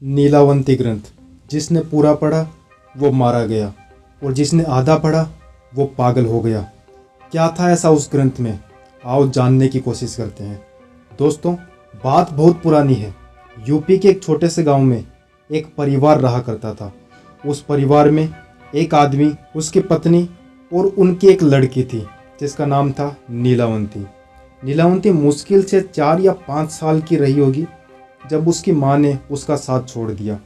नीलावंती ग्रंथ। जिसने पूरा पढ़ा वो मारा गया और जिसने आधा पढ़ा वो पागल हो गया। क्या था ऐसा उस ग्रंथ में? आओ जानने की कोशिश करते हैं। दोस्तों, बात बहुत पुरानी है। यूपी के एक छोटे से गांव में एक परिवार रहा करता था। उस परिवार में एक आदमी, उसकी पत्नी और उनकी एक लड़की थी जिसका नाम था नीलावंती। नीलावंती मुश्किल से 4 या 5 साल की रही होगी जब उसकी माँ ने उसका साथ छोड़ दिया।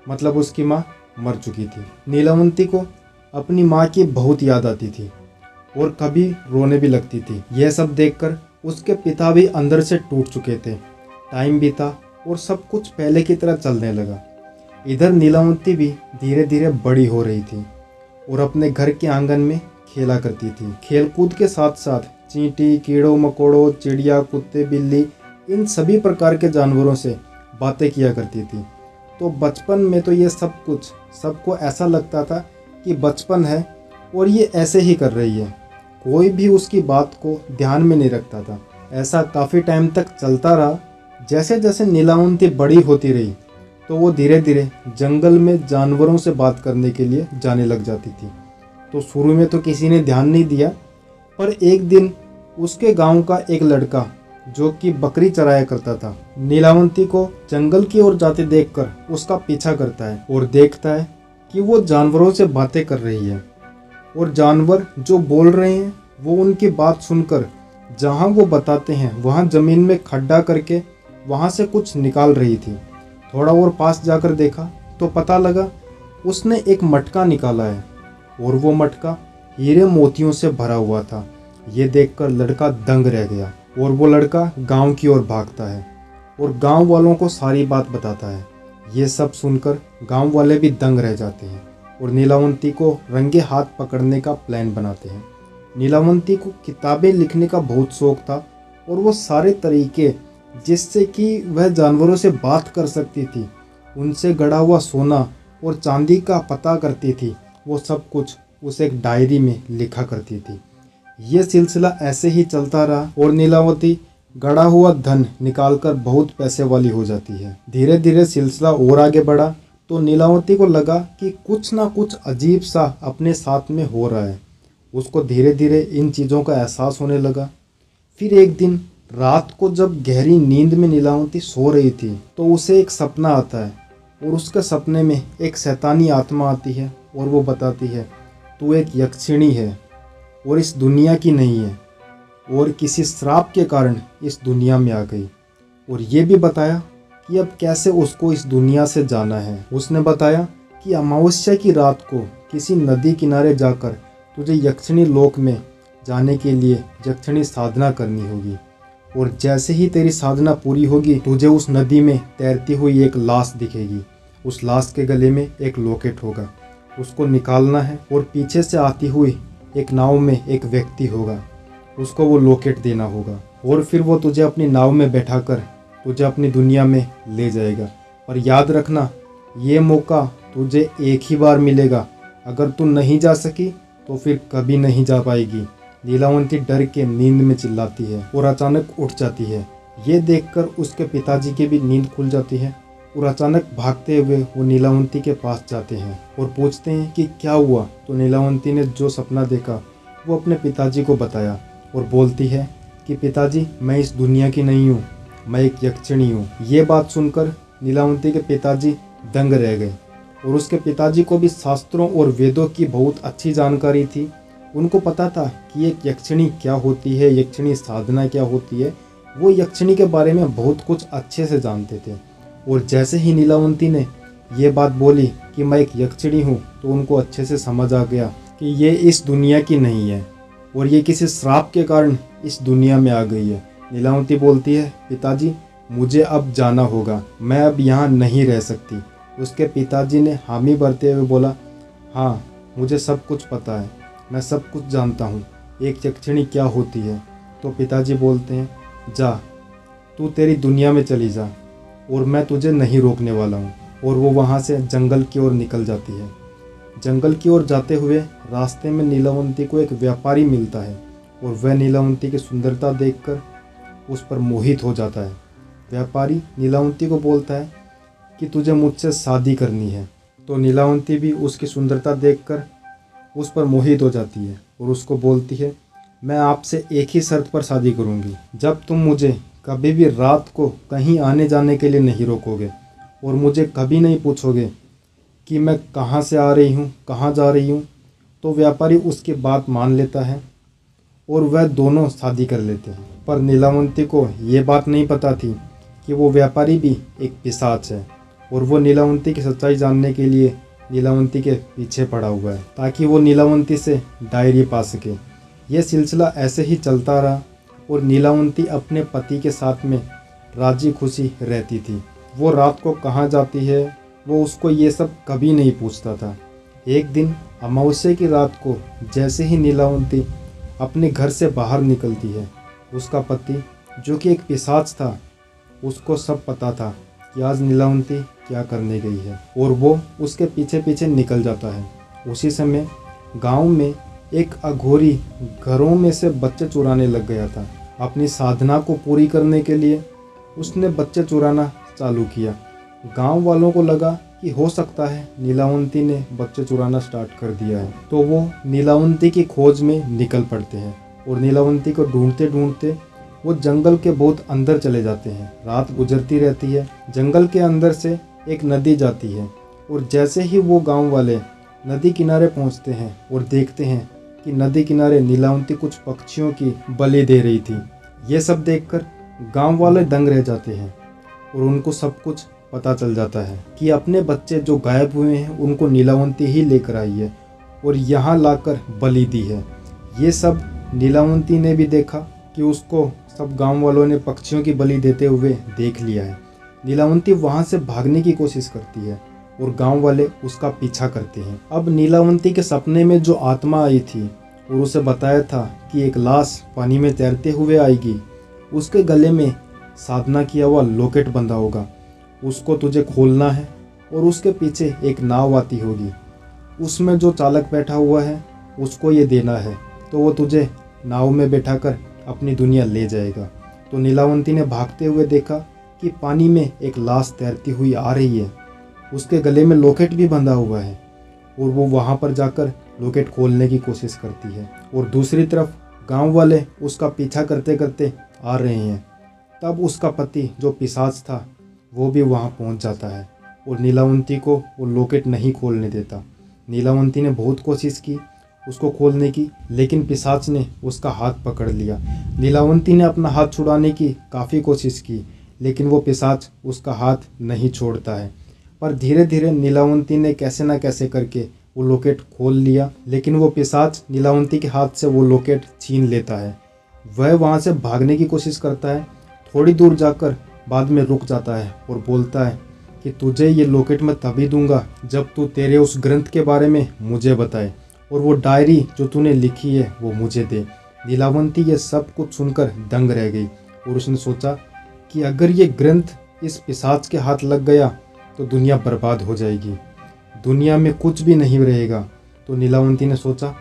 मतलब उसकी माँ मर चुकी थी। नीलावंती को अपनी माँ की बहुत याद आती थी और कभी रोने भी लगती थी। यह सब देखकर उसके पिता भी अंदर से टूट चुके थे। टाइम बीता और सब कुछ पहले की तरह चलने लगा। इधर नीलावंती भी धीरे धीरे बड़ी हो रही थी और अपने घर के आंगन में खेला करती थी। खेलकूद के साथ साथ चींटी, कीड़ों मकोड़ों, चिड़िया, कुत्ते, बिल्ली, इन सभी प्रकार के जानवरों से बातें किया करती थी। तो बचपन में तो ये सब कुछ सबको ऐसा लगता था कि बचपन है और ये ऐसे ही कर रही है। कोई भी उसकी बात को ध्यान में नहीं रखता था। ऐसा काफ़ी टाइम तक चलता रहा। जैसे जैसे नीलावंती बड़ी होती रही तो वो धीरे धीरे जंगल में जानवरों से बात करने के लिए जाने लग जाती थी। तो शुरू में तो किसी ने ध्यान नहीं दिया, पर एक दिन उसके गांव का एक लड़का जो कि बकरी चराया करता था, नीलावंती को जंगल की ओर जाते देखकर उसका पीछा करता है और देखता है कि वो जानवरों से बातें कर रही है और जानवर जो बोल रहे हैं वो उनकी बात सुनकर जहाँ वो बताते हैं वहाँ ज़मीन में खड्डा करके वहाँ से कुछ निकाल रही थी। थोड़ा और पास जाकर देखा तो पता लगा उसने एक मटका निकाला है और वो मटका हीरे मोतियों से भरा हुआ था। ये देखकर लड़का दंग रह गया और वो लड़का गांव की ओर भागता है और गांव वालों को सारी बात बताता है। ये सब सुनकर गांव वाले भी दंग रह जाते हैं और नीलावंती को रंगे हाथ पकड़ने का प्लान बनाते हैं। नीलावंती को किताबें लिखने का बहुत शौक था और वो सारे तरीके जिससे कि वह जानवरों से बात कर सकती थी, उनसे गढ़ा हुआ सोना और चांदी का पता करती थी, वो सब कुछ उस एक डायरी में लिखा करती थी। ये सिलसिला ऐसे ही चलता रहा और नीलावंती गड़ा हुआ धन निकालकर बहुत पैसे वाली हो जाती है। धीरे धीरे सिलसिला और आगे बढ़ा तो नीलावंती को लगा कि कुछ ना कुछ अजीब सा अपने साथ में हो रहा है। उसको धीरे धीरे इन चीज़ों का एहसास होने लगा। फिर एक दिन रात को जब गहरी नींद में नीलावंती सो रही थी तो उसे एक सपना आता है और उसके सपने में एक शैतानी आत्मा आती है और वो बताती है, तू एक यक्षिणी है और इस दुनिया की नहीं है और किसी श्राप के कारण इस दुनिया में आ गई। और ये भी बताया कि अब कैसे उसको इस दुनिया से जाना है। उसने बताया कि अमावस्या की रात को किसी नदी किनारे जाकर तुझे यक्षिणी लोक में जाने के लिए यक्षिणी साधना करनी होगी और जैसे ही तेरी साधना पूरी होगी तुझे उस नदी में तैरती हुई एक लाश दिखेगी। उस लाश के गले में एक लॉकेट होगा, उसको निकालना है और पीछे से आती हुई एक नाव में एक व्यक्ति होगा, उसको वो लॉकेट देना होगा और फिर वो तुझे अपनी नाव में बैठाकर तुझे अपनी दुनिया में ले जाएगा। पर याद रखना, ये मौका तुझे एक ही बार मिलेगा। अगर तू नहीं जा सकी तो फिर कभी नहीं जा पाएगी। नीलावंती डर के नींद में चिल्लाती है और अचानक उठ जाती है। ये देखकर उसके पिताजी की भी नींद खुल जाती है और अचानक भागते हुए वो नीलावंती के पास जाते हैं और पूछते हैं कि क्या हुआ। तो नीलावंती ने जो सपना देखा वो अपने पिताजी को बताया और बोलती है कि पिताजी, मैं इस दुनिया की नहीं हूँ, मैं एक यक्षिणी हूँ। ये बात सुनकर नीलावंती के पिताजी दंग रह गए और उसके पिताजी को भी शास्त्रों और वेदों की बहुत अच्छी जानकारी थी। उनको पता था कि एक यक्षिणी क्या होती है, यक्षिणी साधना क्या होती है। वो यक्षिणी के बारे में बहुत कुछ अच्छे से जानते थे और जैसे ही नीलावंती ने ये बात बोली कि मैं एक यक्षिणी हूँ तो उनको अच्छे से समझ आ गया कि ये इस दुनिया की नहीं है और ये किसी श्राप के कारण इस दुनिया में आ गई है। नीलावंती बोलती है, पिताजी मुझे अब जाना होगा, मैं अब यहाँ नहीं रह सकती। उसके पिताजी ने हामी भरते हुए बोला, हाँ मुझे सब कुछ पता है, मैं सब कुछ जानता हूँ, एक यक्षिणी क्या होती है। तो पिताजी बोलते हैं, जा तू तेरी दुनिया में चली जा और मैं तुझे नहीं रोकने वाला हूँ। और वो वहाँ से जंगल की ओर निकल जाती है। जंगल की ओर जाते हुए रास्ते में नीलावंती को एक व्यापारी मिलता है और वह नीलावंती की सुंदरता देखकर उस पर मोहित हो जाता है। व्यापारी नीलावंती को बोलता है कि तुझे मुझसे शादी करनी है। तो नीलावंती भी उसकी सुंदरता देखकर उस पर मोहित हो जाती है और उसको बोलती है, मैं आपसे एक ही शर्त पर शादी करूंगी, जब तुम मुझे कभी भी रात को कहीं आने जाने के लिए नहीं रोकोगे और मुझे कभी नहीं पूछोगे कि मैं कहाँ से आ रही हूँ, कहाँ जा रही हूँ। तो व्यापारी उसकी बात मान लेता है और वह दोनों शादी कर लेते हैं। पर नीलावंती को ये बात नहीं पता थी कि वो व्यापारी भी एक पिशाच है और वो नीलावंती की सच्चाई जानने के लिए नीलावंती के पीछे पड़ा हुआ है ताकि वो नीलावंती से डायरी पा सके। यह सिलसिला ऐसे ही चलता रहा और नीलावंती अपने पति के साथ में राजी खुशी रहती थी। वो रात को कहाँ जाती है वो उसको ये सब कभी नहीं पूछता था। एक दिन अमावस्या की रात को जैसे ही नीलावंती अपने घर से बाहर निकलती है, उसका पति जो कि एक पिशाच था, उसको सब पता था कि आज नीलावंती क्या करने गई है और वो उसके पीछे पीछे निकल जाता है। उसी समय गांव में एक अघोरी घरों में से बच्चे चुराने लग गया था। अपनी साधना को पूरी करने के लिए उसने बच्चे चुराना चालू किया। गांव वालों को लगा कि हो सकता है नीलावंती ने बच्चे चुराना स्टार्ट कर दिया है, तो वो नीलावंती की खोज में निकल पड़ते हैं और नीलावंती को ढूंढते ढूंढते वो जंगल के बहुत अंदर चले जाते हैं। रात गुजरती रहती है, जंगल के अंदर से एक नदी जाती है और जैसे ही वो गांव वाले नदी किनारे पहुंचते हैं और देखते हैं कि नदी किनारे नीलावंती कुछ पक्षियों की बलि दे रही थी। ये सब देखकर गांव वाले दंग रह जाते हैं और उनको सब कुछ पता चल जाता है कि अपने बच्चे जो गायब हुए हैं उनको नीलावंती ही लेकर आई है और यहाँ लाकर बलि दी है। ये सब नीलावंती ने भी देखा कि उसको सब गांव वालों ने पक्षियों की बलि देते हुए देख लिया है। नीलावंती वहाँ से भागने की कोशिश करती है और गांव वाले उसका पीछा करते हैं। अब नीलावंती के सपने में जो आत्मा आई थी और उसे बताया था कि एक लाश पानी में तैरते हुए आएगी, उसके गले में साधना किया हुआ लॉकेट बंधा होगा, उसको तुझे खोलना है और उसके पीछे एक नाव आती होगी, उसमें जो चालक बैठा हुआ है उसको ये देना है, तो वो तुझे नाव में बैठाकर अपनी दुनिया ले जाएगा। तो नीलावंती ने भागते हुए देखा कि पानी में एक लाश तैरती हुई आ रही है, उसके गले में लॉकेट भी बंधा हुआ है और वो वहाँ पर जाकर लॉकेट खोलने की कोशिश करती है और दूसरी तरफ गांव वाले उसका पीछा करते करते आ रहे हैं। तब उसका पति जो पिशाच था वो भी वहाँ पहुँच जाता है और नीलावंती को वो लॉकेट नहीं खोलने देता। नीलावंती ने बहुत कोशिश की उसको खोलने की, लेकिन पिशाच ने उसका हाथ पकड़ लिया। नीलावंती ने अपना हाथ छुड़ाने की काफ़ी कोशिश की, लेकिन वो पिशाच उसका हाथ नहीं छोड़ता है। पर धीरे धीरे नीलावंती ने कैसे ना कैसे करके वो लॉकेट खोल लिया, लेकिन वो पिशाच नीलावंती के हाथ से वो लॉकेट छीन लेता है। वह वहाँ से भागने की कोशिश करता है, थोड़ी दूर जाकर बाद में रुक जाता है और बोलता है कि तुझे ये लॉकेट मैं तभी दूंगा जब तू तेरे उस ग्रंथ के बारे में मुझे बताए और वो डायरी जो तूने लिखी है वो मुझे दे। नीलावंती ये सब कुछ सुनकर दंग रह गई और उसने सोचा कि अगर ये ग्रंथ इस पिशाच के हाथ लग गया तो दुनिया बर्बाद हो जाएगी, दुनिया में कुछ भी नहीं रहेगा। तो नीलावंती ने सोचा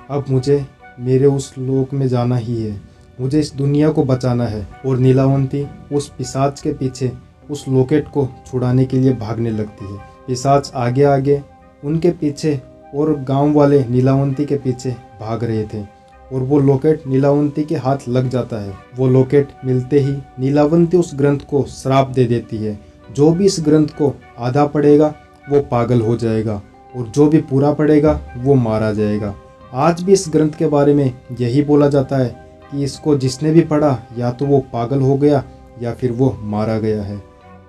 अब मुझे मेरे उस लोक में जाना ही है, मुझे इस दुनिया को बचाना है। और नीलावंती उस पिशाच के पीछे उस लॉकेट को छुड़ाने के लिए भागने लगती है। पिशाच आगे आगे उनके पीछे और गांव वाले नीलावंती के पीछे भाग रहे थे और वो लॉकेट नीलावंती के हाथ लग जाता है। वो लॉकेट मिलते ही नीलावंती उस ग्रंथ को श्राप दे देती है, जो भी इस ग्रंथ को आधा पढ़ेगा वो पागल हो जाएगा और जो भी पूरा पढ़ेगा वो मारा जाएगा। आज भी इस ग्रंथ के बारे में यही बोला जाता है कि इसको जिसने भी पढ़ा या तो वो पागल हो गया या फिर वो मारा गया है।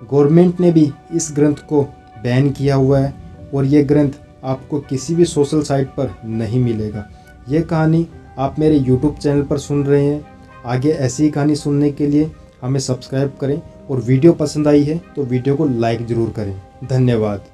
गवर्नमेंट ने भी इस ग्रंथ को बैन किया हुआ है और ये ग्रंथ आपको किसी भी सोशल साइट पर नहीं मिलेगा। ये कहानी आप मेरे YouTube चैनल पर सुन रहे हैं। आगे ऐसी ही कहानी सुनने के लिए हमें सब्सक्राइब करें और वीडियो पसंद आई है तो वीडियो को लाइक ज़रूर करें। धन्यवाद।